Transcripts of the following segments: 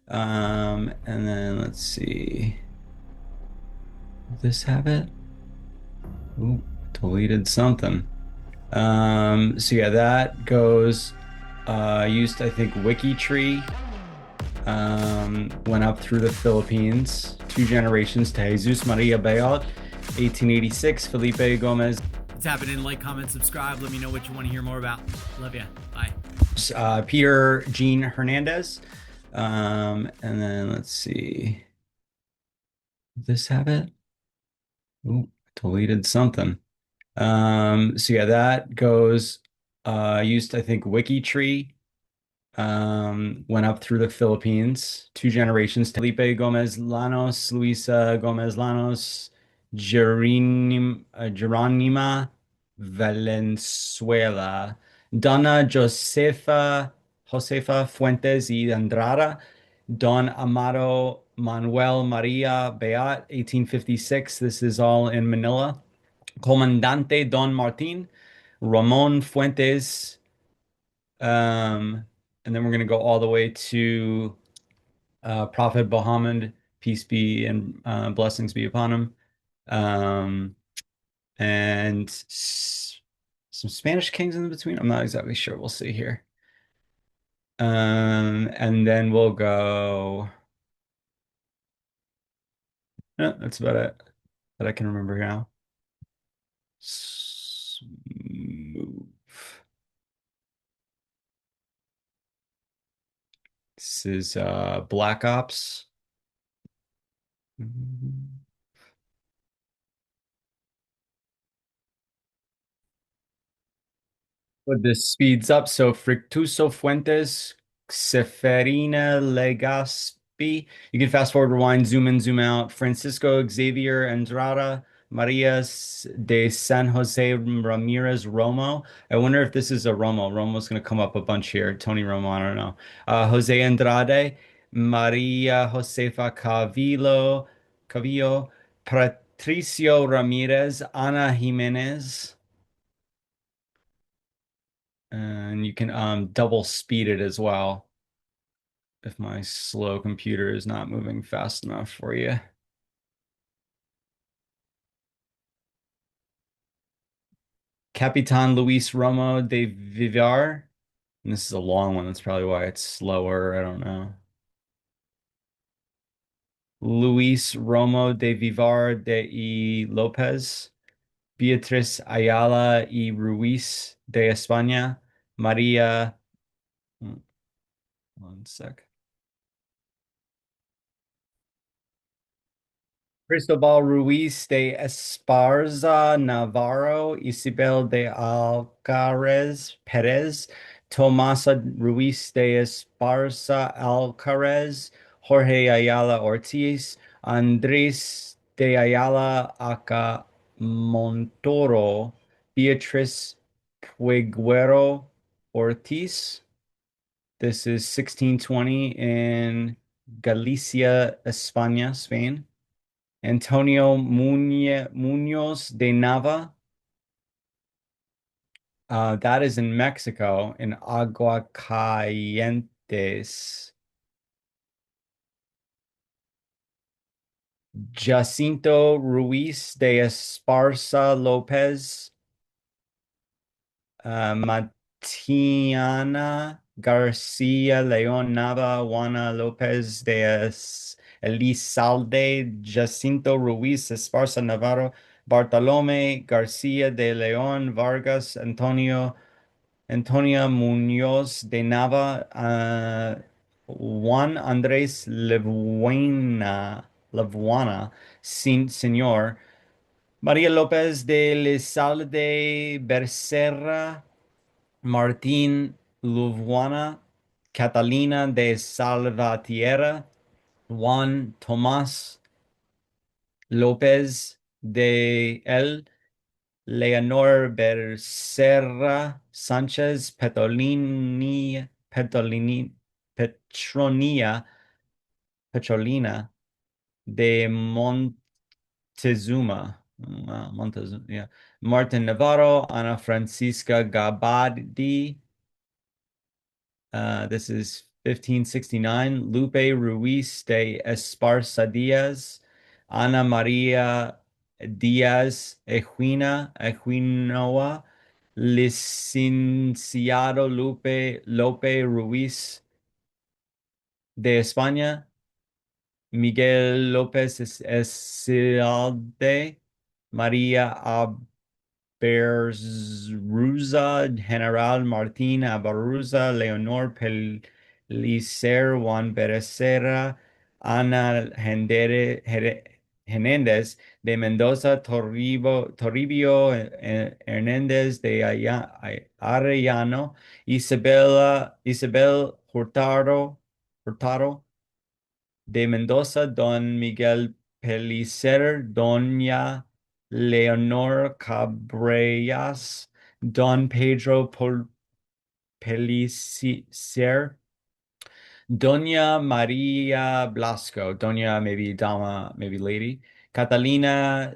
And then let's see. Does this have it? Ooh, deleted something. So yeah, that goes used I think WikiTree. Went up through the Philippines, two generations to Jesus Maria Bayot, 1886, Felipe Gomez, Tap it in, like, comment, subscribe. Let me know what you want to hear more about. Love ya. Bye. Peter Jean Hernandez. And then let's see. Does this have it? Ooh, deleted something. So yeah, that goes used I think WikiTree. Went up through the Philippines, two generations. Felipe Gomez Llanos, Luisa Gomez Llanos, Geronima Valenzuela, Donna Josefa Fuentes y Andrada, Don Amado Manuel Maria Beat, 1856. This is all in Manila. Comandante Don Martin, Ramon Fuentes, and then we're going to go all the way to Prophet Muhammad, peace be and blessings be upon him. Um, and some Spanish kings in between. I'm not exactly sure. We'll see here. And then we'll go. That's about it that I can remember now. Move. This is Black Ops. But this speeds up. So Fructuoso Fuentes, Seferina Legaspi. You can fast forward, rewind, zoom in, zoom out. Francisco Xavier Andrada, Marias de San Jose Ramirez Romo. I wonder if this is a Romo. Romo's going to come up a bunch here. Tony Romo, I don't know. Jose Andrade, Maria Josefa Cavillo, Patricio Ramirez, Ana Jimenez. And you can double speed it as well if my slow computer is not moving fast enough for you. Capitan Luis Romo de Vivar. And this is a long one. That's probably why it's slower. I don't know. Luis Romo de Vivar de y Lopez. Beatriz Ayala y Ruiz de España. María. One sec. Cristobal Ruiz de Esparza Navarro, Isabel de Alcaraz Perez, Tomasa Ruiz de Esparza Alcaraz, Jorge Ayala Ortiz, Andrés de Ayala Aca Montoro, Beatriz Puiguero Ortiz. This is 1620 in Galicia, España, Spain. Antonio Munoz de Nava. That is in Mexico, in Aguascalientes. Jacinto Ruiz de Esparza Lopez. Matiana Garcia León Nava, Juana López de Elizalde, Jacinto Ruiz Esparza Navarro, Bartolomé García de León Vargas, Antonia Muñoz de Nava, Juan Andrés Levuana, Señor, María López de Elizalde Becerra, Martín Luvuana, Catalina de Salvatierra, Juan Tomás López de El, Leonor Becerra Sánchez, Petronia, Petrolina de Montezuma. Wow, Montezuma, yeah. Martin Navarro, Ana Francisca Gabadi. This is 1569, Lupe Ruiz de Esparza Diaz, Ana Maria Diaz Eguinoa, Licenciado Lope Ruiz de España, Miguel López Esalde, María Aberruza, General Martín Abarruza, Leonor Pellicer, Juan Becerra, Ana Hernández de Mendoza, Toribio Hernández de Arellano, Isabel Hurtado de Mendoza, Don Miguel Pellicer, Doña Leonor Cabrellas, Don Pedro Pellicer, Doña Maria Blasco, Doña maybe dama, maybe lady, Catalina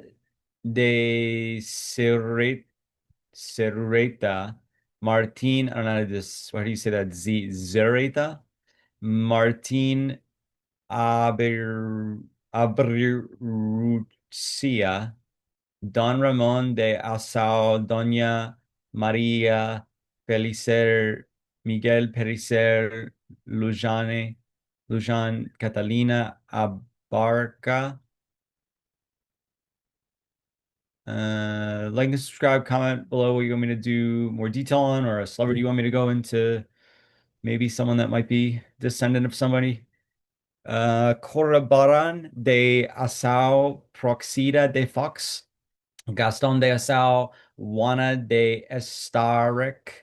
de Cerreta, Martin, I don't know how to this, how do you say that? Zereta, Martin Aber, Abruzia, Don Ramon de Asao, Doña María Pellicer, Miguel Pellicer, Lujan Catalina Abarca. Like and subscribe, comment below what you want me to do more detail on, or a celebrity you want me to go into, maybe someone that might be descendant of somebody. Corroboran de Asao Proxida de Fox, Gaston de Asao, Juana de Estarac,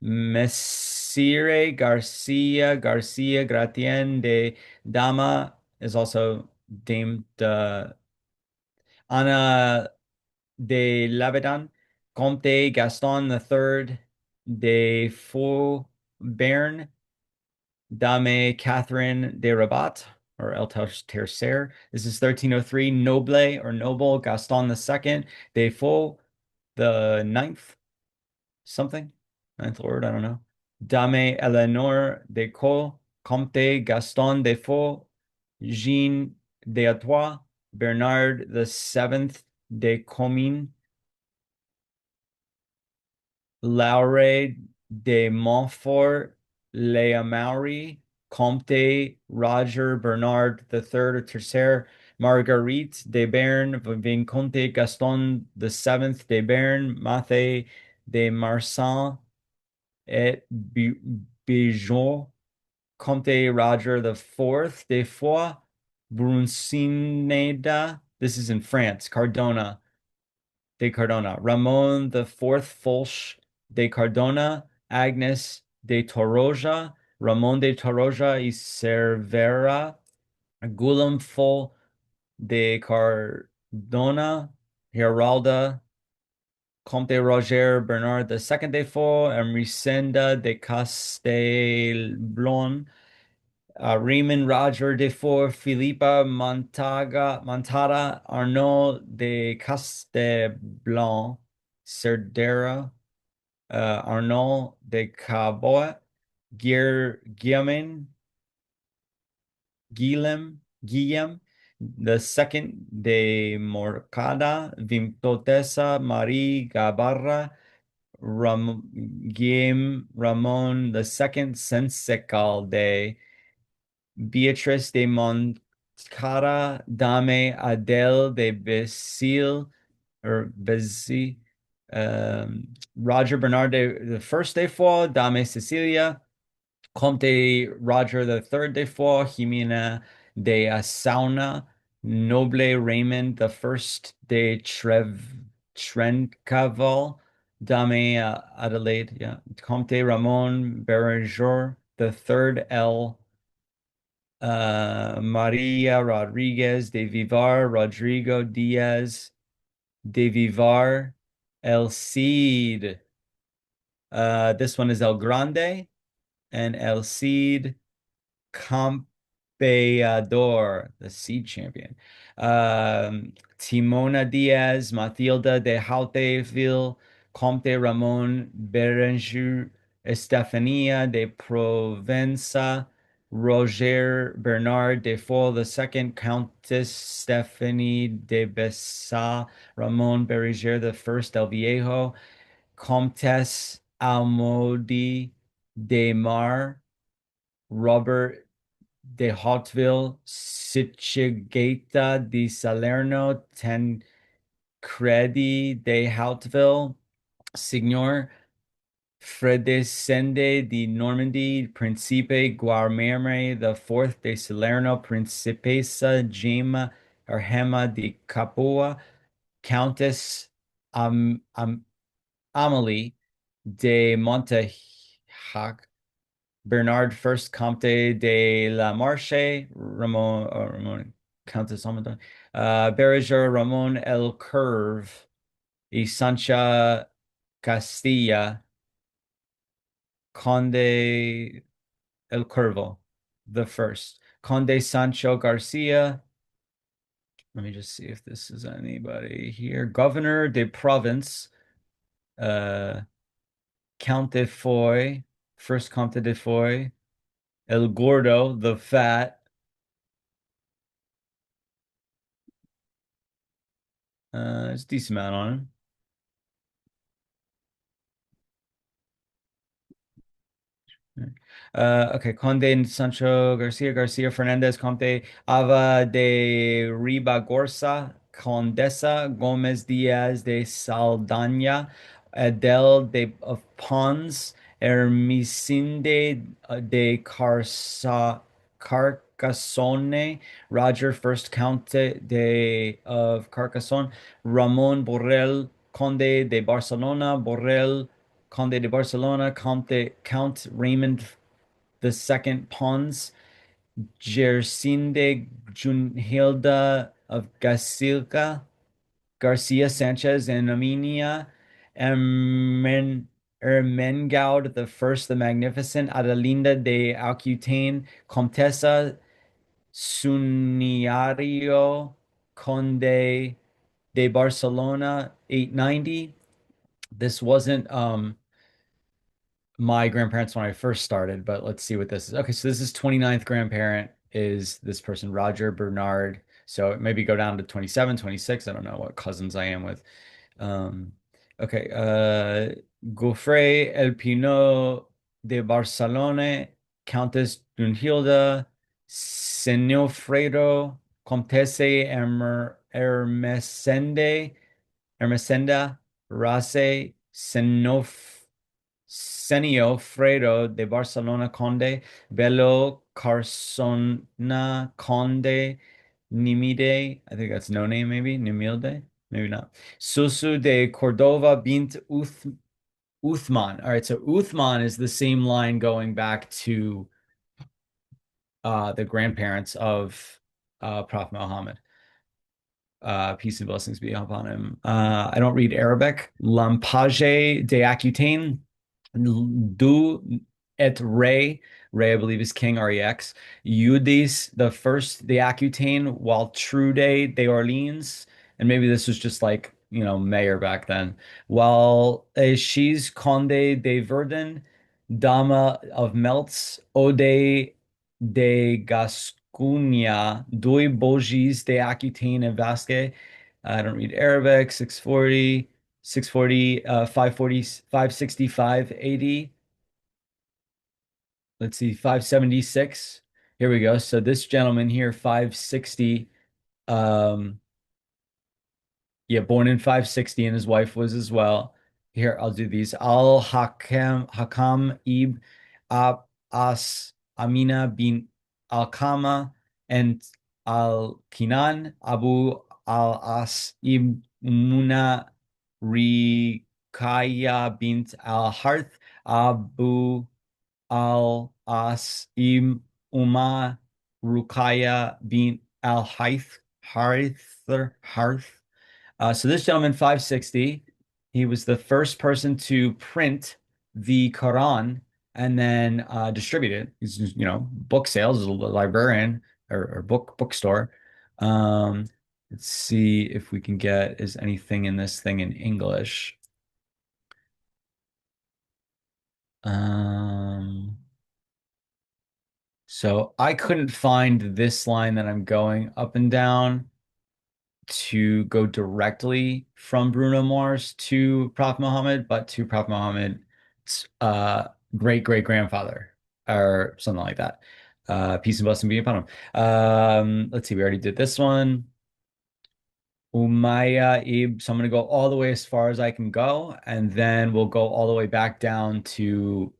Messire Garcia Gratien de Dama is also Dame Ana de Lavedan, Comte Gaston III de Fauberne, Dame Catherine de Rabat, or El Tercer. This is 1303. Noble or Noble Gaston II de Faux, the ninth something, ninth lord, I don't know. Dame Eleanor de Caux, Comte Gaston de Faux, Jean de Artois, Bernard the seventh de Comines, Laure de Montfort, Leamaury, Comte Roger Bernard III or Tercer, Marguerite de Bern, Vicomte Gaston the seventh de Bern, Mathe de Marsan et Bijon, Comte Roger the fourth de Foix, Brunsineda. This is in France, Cardona de Cardona, Ramon the Fourth Folch de Cardona, Agnes de Torroja, Ramon de Torroja y Cervera, Guillaume Fol de Cardona, Geralda, Comte Roger Bernard the Second de Faux, Emerisenda de Castellblon, Raymond Roger de Fort, Filipa Montada, Arnaud de Castellblanc, Cerdera, Arnaud de Caboet, Guillem, the second de Morcada, Vimtotesa, Marie Gabarra, Guillem Ramon the second Sensecal de Beatrice de Montcada, Dame Adele de Besil, or Bezi, Roger Bernard the first de Foix, Dame Cecilia, Comte Roger the third de Foix, Jimena de Asauna, Noble Raymond the first de Trencaval, Dame Adelaide, yeah, Comte Ramon Berenger the third L. Maria Rodriguez de Vivar, Rodrigo Diaz de Vivar, El Cid. This one is El Grande and El Cid Campeador, the seed champion. Timona Diaz, Matilda de Hauteville, Comte Ramon Berenger, Estefania de Provenza, Roger Bernard de Foix II, Countess Stephanie de Bessa, Ramon Berger the First El Viejo, Comtesse Almodi de Mar, Robert de Hauteville, Sichigata de Salerno, Tancredi de Hauteville, Signor Fredescende de Normandy, Principe Guarmere the Fourth de Salerno, Principessa Gemma Erhema de Capua, Countess Amelie de Montahac, Bernard First Comte de la Marche, Ramon Countess Amadon, Berger Ramon El Curve, y Sancha Castilla, Conde El Curvo, the first. Conde Sancho Garcia. Let me just see if this is anybody here. Governor de Province, uh, Count de Foy, first Comte de Foy, El Gordo, the fat. It's a decent amount on him. Okay, Conde Sancho Garcia, Garcia Fernandez, Conde Ava de Ribagorza, Condesa Gomez Diaz de Saldaña, Adel de of Pons, Ermesinde de Carcassonne, Roger First Count of Carcassonne, Ramon Borrell, Conde de Barcelona, Borrell Conde de Barcelona, Count Raymond II Pons, Gersinde Junhilda of Gasilca, Garcia Sanchez and Armenia, Ermengaud the First the Magnificent, Adelinda de Aquitaine, Comtessa Suniario, Conde de Barcelona, 890. This wasn't my grandparents when I first started, but let's see what this is. Okay, so this is 29th grandparent is this person, Roger Bernard. So maybe go down to 27, 26. I don't know what cousins I am with. Um, okay, Gofre El Pino de Barcelona, Countess Brunhilde, Senilfredo, Comtesse Ermesenda, Rase, Senio Fredo de Barcelona Conde, Belo Carsona Conde, Nimide, I think that's no name maybe, Nimilde, maybe not. Susu de Cordova Bint Uthman. All right, so Uthman is the same line going back to the grandparents of Prophet Muhammad. Peace and blessings be upon him. I don't read Arabic. Lampage de Aquitaine, Du et Re. Re, I believe, is King Rex. Udis, the first, the Aquitaine, while Trude de Orleans. And maybe this was just like, mayor back then. While she's Conde de Verdun, Dama of Melts, Ode de Gascuña, Doi Bogis de Aquitaine and Vasque. I don't read Arabic, 640, 640, 540, 565, 80. Let's see, 576. Here we go. So this gentleman here, 560. Um, Yeah, born in 560, and his wife was as well. Here, I'll do these. Al Hakam Ibn As Amina bin Al Kama and Al Kinan Abu Al As Ibn Muna Rikaya bint Al Harth Abu Al As Ibn Umar Rukaya bin Al Harth. So this gentleman, 560, he was the first person to print the Quran and then distribute it. He's just, book sales, a librarian or bookstore. Um, let's see if we can get is anything in this thing in English. Um, so I couldn't find this line that I'm going up and down to go directly from Bruno Mars to Prophet Muhammad, but to Prophet Muhammad's great great grandfather or something like that. Peace and blessing be upon him. Let's see, we already did this one. Umayya Ib. So I'm gonna go all the way as far as I can go, and then we'll go all the way back down to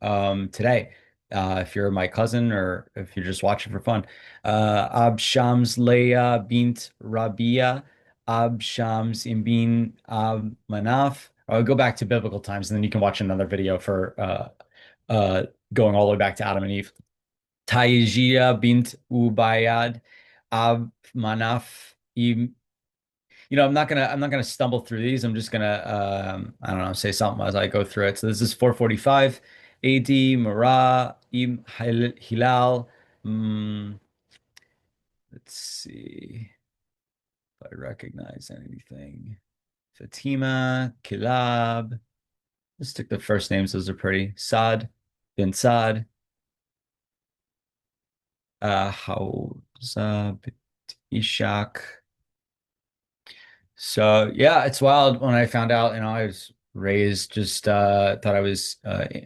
today. If you're my cousin or if you're just watching for fun. Ab Shams Leia bint Rabia, Ab Shams Ibn Ab Manaf. I'll go back to biblical times, and then you can watch another video for uh going all the way back to Adam and Eve. Taijia bint Ubayyad, Ab Manaf I'm not gonna stumble through these. I'm just gonna I don't know, say something as I go through it. So this is 445 AD, Mara, Hilal. Mm, let's see if I recognize anything. Fatima, Kilab. Let's stick the first names, those are pretty. Saad bin Saad, Hawza bint Ishaq. So yeah, it's wild when I found out, I was raised just thought I was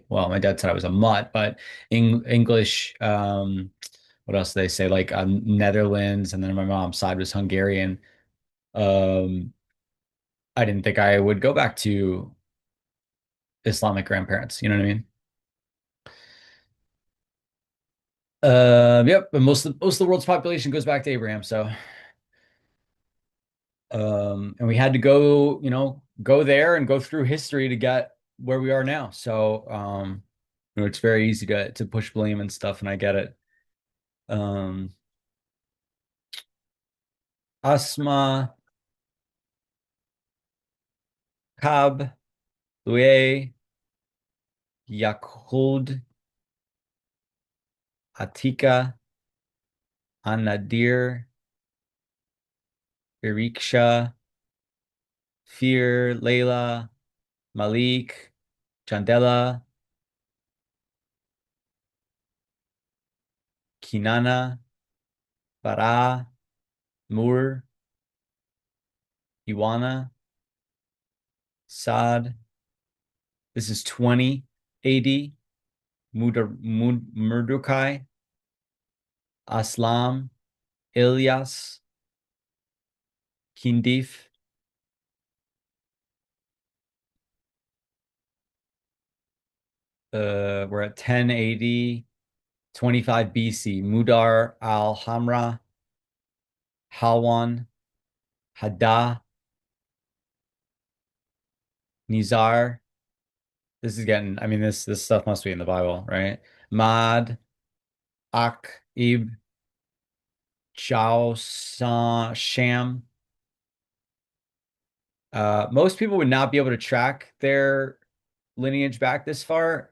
well, my dad said I was a mutt, but English what else do they say? Like Netherlands, and then my mom's side was Hungarian. Um I didn't think I would go back to Islamic grandparents, you know what I mean? Yep, but most of the world's population goes back to Abraham, so and we had to go, go there and go through history to get where we are now. So, it's very easy to push blame and stuff, and I get it. Um, Asma, Kab, Louis, Yakud, Atika, Anadir, Iriksha, Fear, Layla, Malik, Chandela, Kinana, Bara, Mur, Iwana, Saad. This is 20 AD. Murdukai, Aslam, Ilyas, Kindif. We're at 10 AD, 25 BC. Mudar al-Hamra, Halwan, Haddah, Nizar. This is getting, I mean, this stuff must be in the Bible, right? Mad, Ak, Ib, Chao, Sham. Most people would not be able to track their lineage back this far.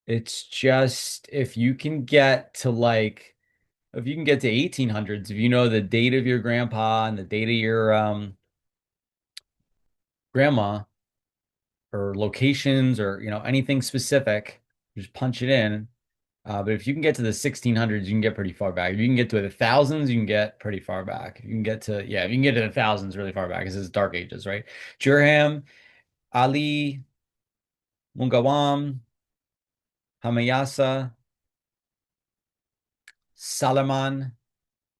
It's just if you can get to 1800s, if you know the date of your grandpa and the date of your grandma or locations or anything specific, just punch it in. But if you can get to the 1600s, you can get pretty far back. If you can get to the thousands, you can get pretty far back. If you can get to yeah, if you can get to the thousands really far back, this is Dark Ages, right? Jurham, Ali, Mungawam, Hamayasa, Salaman,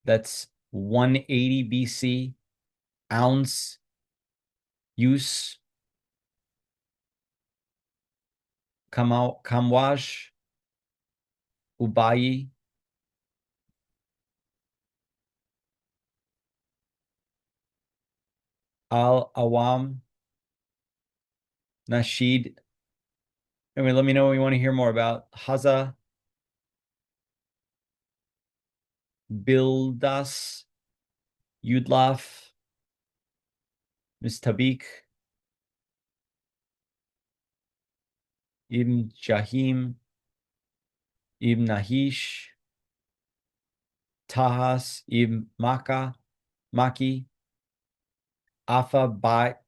that's 180 BC, Ounce, Use, Kamwaj, Ubayi, Al-Awam, Nasheed. Anyway, let me know what you want to hear more about. Haza, Bildas, Yudlaf, Mistabik, Ibn Jahim, Ibn Nahish, Tahas, Ibn Maki, Afa Bat,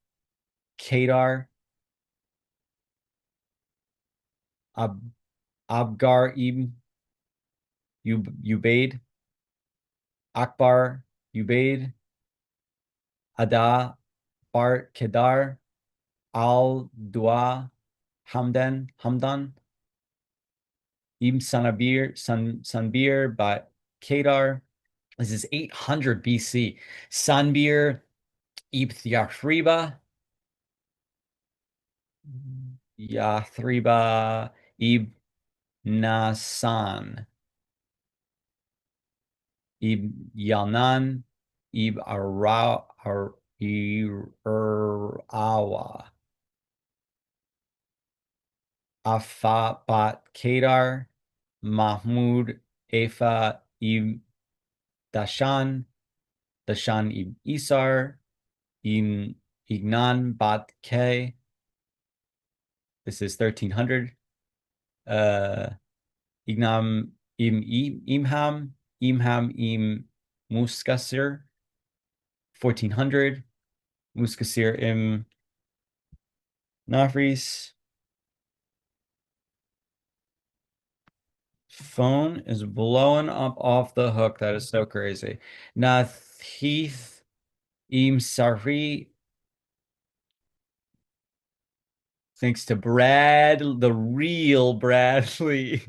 Kedar, Ab Abgar ibn Ubaid, Akbar Ubaid, Ada Bart Kedar, Al Dua Hamdan, Ibn Sanbir Bat Kedar. This is 800 BC. Sanbir Ibn Yathriba Ibn Nasan, Ibn Yanan, Ibn Arawa, Afabat Kedar, Mahmud Efa Ibn Dashan, Dashan Ibn Isar, Ibn Ignan Bat K. This is 1300. Uh, Ignam Imham, Im Muskasir, 1400. Muskasir Im Nafris. Phone is blowing up off the hook. That is so crazy. Nathith Im Sari, thanks to Brad, the real Bradley.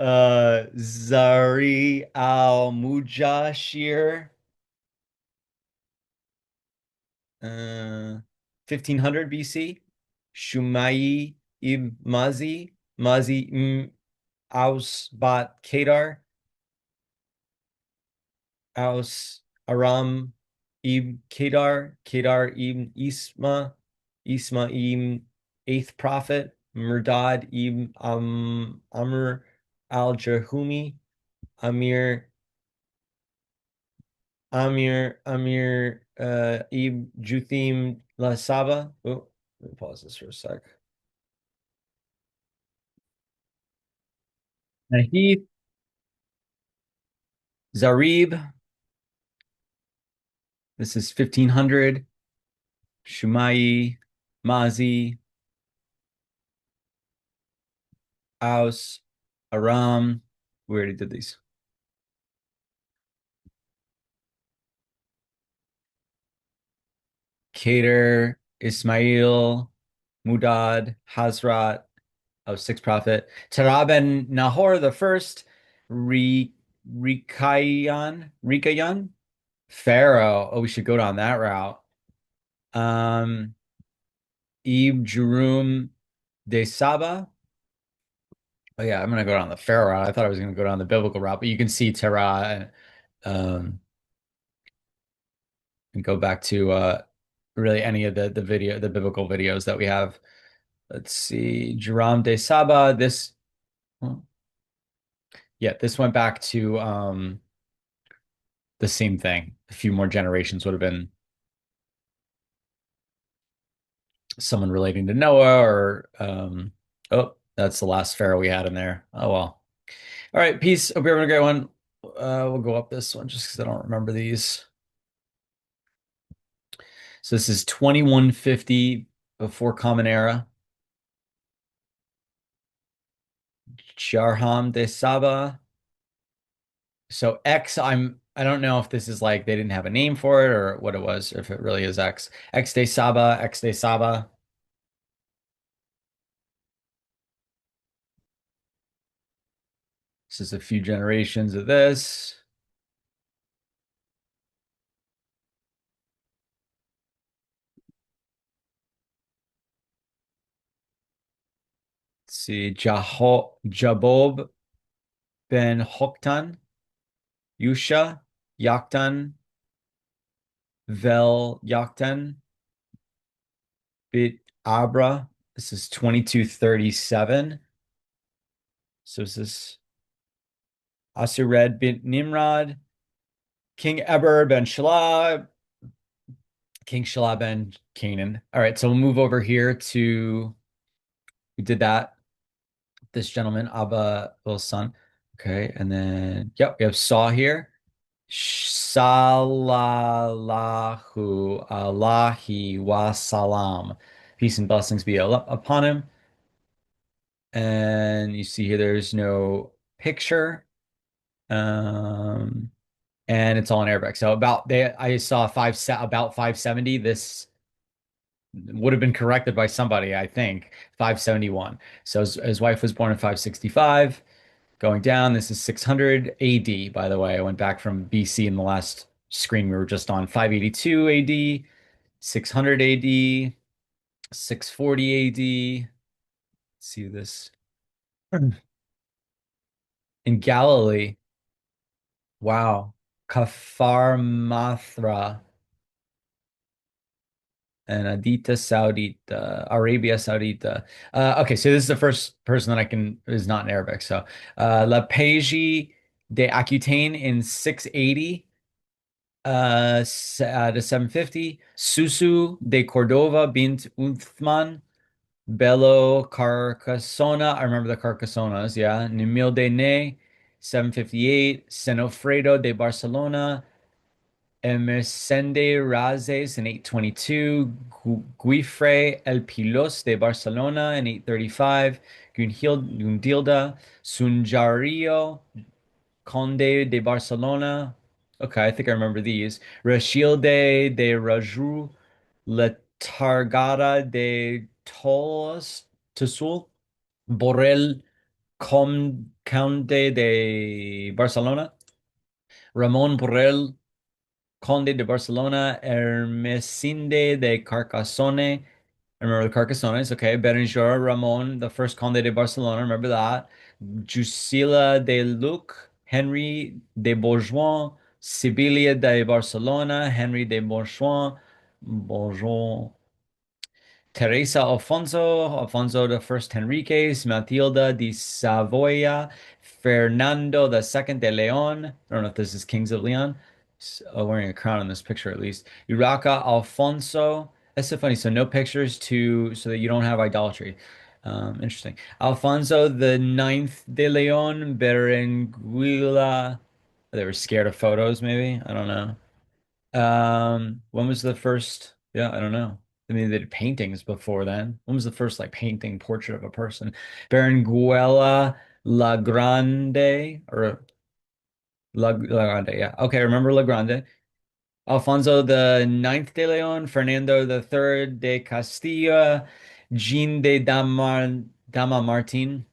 Zari Al Mujashir, 1500 BC. Shumai ibn Mazi ibn Ausbat Kedar, Aus Aram ibn Kedar ibn Isma ibn eighth prophet, Murdad ibn Amr al-Jahumi, Amir ibn Juthim la Saba. Oh, let me pause this for a sec. Nahith Zarib, this is 1500. Shumai, Mazi, Aus, Aram. We already did these. Cater, Ismail, Mudad, Hazrat, of sixth prophet. Terah ben Nahor the first, Rikayan, Pharaoh. Oh, we should go down that route. Um, Ib Jerum de Saba. Oh yeah, I'm gonna go down the Pharaoh route. I thought I was gonna go down the biblical route, but you can see Terah and go back to really any of the biblical videos that we have. Let's see, Jerome de Saba. Well, yeah, this went back to the same thing. A few more generations would have been someone relating to Noah or oh, that's the last pharaoh we had in there. Oh well. All right, peace. Hope you're having a great one. We'll go up this one just because I don't remember these. So this is 2150 before Common Era. Charham de Saba. So X, I don't know if this is like they didn't have a name for it or what it was, if it really is X. X de Saba, X de Saba. This is a few generations of this. Let's see, Jabob ben Hoktan, Yusha, Yaktan, Vel Yaktan, Bit Abra. This is 2237. So this is Asured bin Nimrod, King Eber ben Shelah, King Shelah ben Canaan. All right, so we'll move over here to, we did that. This gentleman, Abba Will's son. Okay, and then, yep, we have Saw here. Salallahu Allahi wa salam. Peace and blessings be upon him. And you see here there's no picture. Um, and it's all in Arabic. So I saw about 570. This would have been corrected by somebody, I think, 571. So his wife was born in 565. Going down, this is 600 AD, by the way. I went back from BC in the last screen. We were just on 582 AD, 600 AD, 640 AD. Let's see this. In Galilee. Wow. Kafarmathra and Adita Saudita, Arabia Saudita. Okay, so this is the first person that I can is not in Arabic. So La Page de Aquitaine in 680 to 750. Susu de Cordova bint Uthman. Bello Carcassona. I remember the Carcassonas, yeah. Nimil de Ne, 758. Senofredo de Barcelona. Emersende Razes in 822, Guifre El Pilos de Barcelona in 835, Gundilda, Sunjario, Conde de Barcelona. Okay, I think I remember these. Rachilde de Raju, Letargada de Tosul, Borrell Conde de Barcelona, Ramon Borrell Conde de Barcelona, Ermesinde de Carcassonne. I remember the Carcassones. Okay. Berenjora Ramon, the first Conde de Barcelona. Remember that. Jusila de Luc, Henry de Bourgoin, Sibilia de Barcelona, Henry de Bourgoin, Teresa Alfonso the First Henriques, Matilda de Savoia, Fernando the Second de Leon. I don't know if this is Kings of Leon. Wearing a crown in this picture at least. Iraca Alfonso. That's so funny. So no pictures to so that you don't have idolatry. Interesting. Alfonso the Ninth de Leon, Berenguela. They were scared of photos, maybe. I don't know. When was the first? Yeah, I don't know. I mean, they did paintings before then. When was the first like painting portrait of a person? Berenguela La Grande or La Grande? Yeah. Okay, remember La Grande. Alfonso the Ninth de Leon, Fernando the Third de Castilla, Jean de Dama Martin.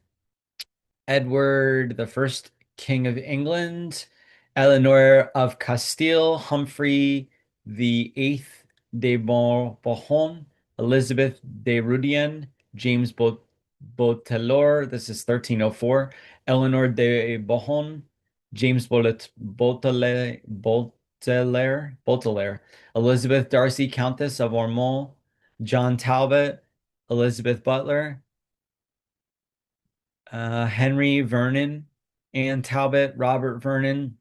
Edward the First, King of England, Eleanor of Castile, Humphrey the Eighth de Bohun, Elizabeth de Roudien, James Botelor, this is 1304, Eleanor de Bohun, James Boteler, Elizabeth Darcy, Countess of Ormond, John Talbot, Elizabeth Butler, Henry Vernon, Anne Talbot, Robert Vernon,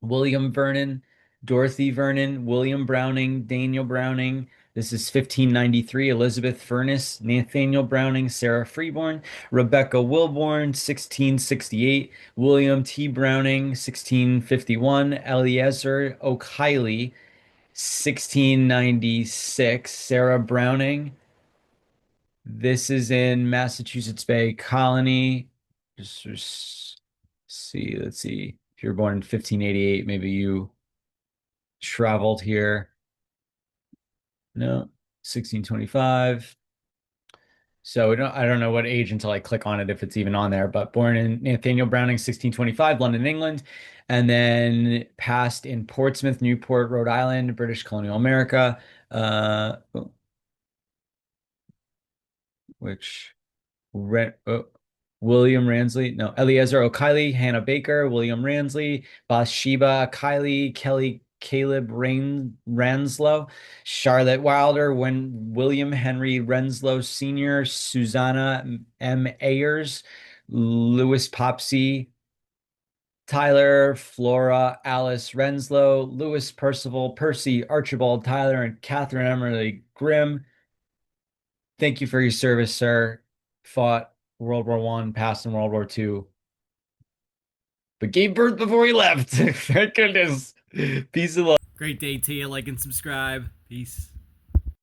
William Vernon, Dorothy Vernon, William Browning, Daniel Browning. This is 1593. Elizabeth Furness, Nathaniel Browning, Sarah Freeborn, Rebecca Wilborn, 1668. William T. Browning, 1651. Eliezer O'Kiley, 1696. Sarah Browning, this is in Massachusetts Bay Colony. Just see, let's see. If you're born in 1588, maybe you traveled here. No, 1625. So I don't know what age until I click on it if it's even on there, but born in Nathaniel Browning, 1625, London, England, and then passed in Portsmouth, Newport, Rhode Island, British colonial America, oh, which William Ransley, no, Eliezer O'Kiley, Hannah Baker, William Ransley, Bathsheba Kiley, Caleb Ranslow, Charlotte Wilder, William Henry Renslow Sr., Susanna M. Ayers, Louis Popsy, Tyler, Flora, Alice Renslow, Louis Percival, Percy, Archibald Tyler, and Catherine Emily Grimm. Thank you for your service, sir. Fought World War One, passed in World War Two, but gave birth before he left. Thank goodness. Peace and love. Great day to you. Like and subscribe. Peace.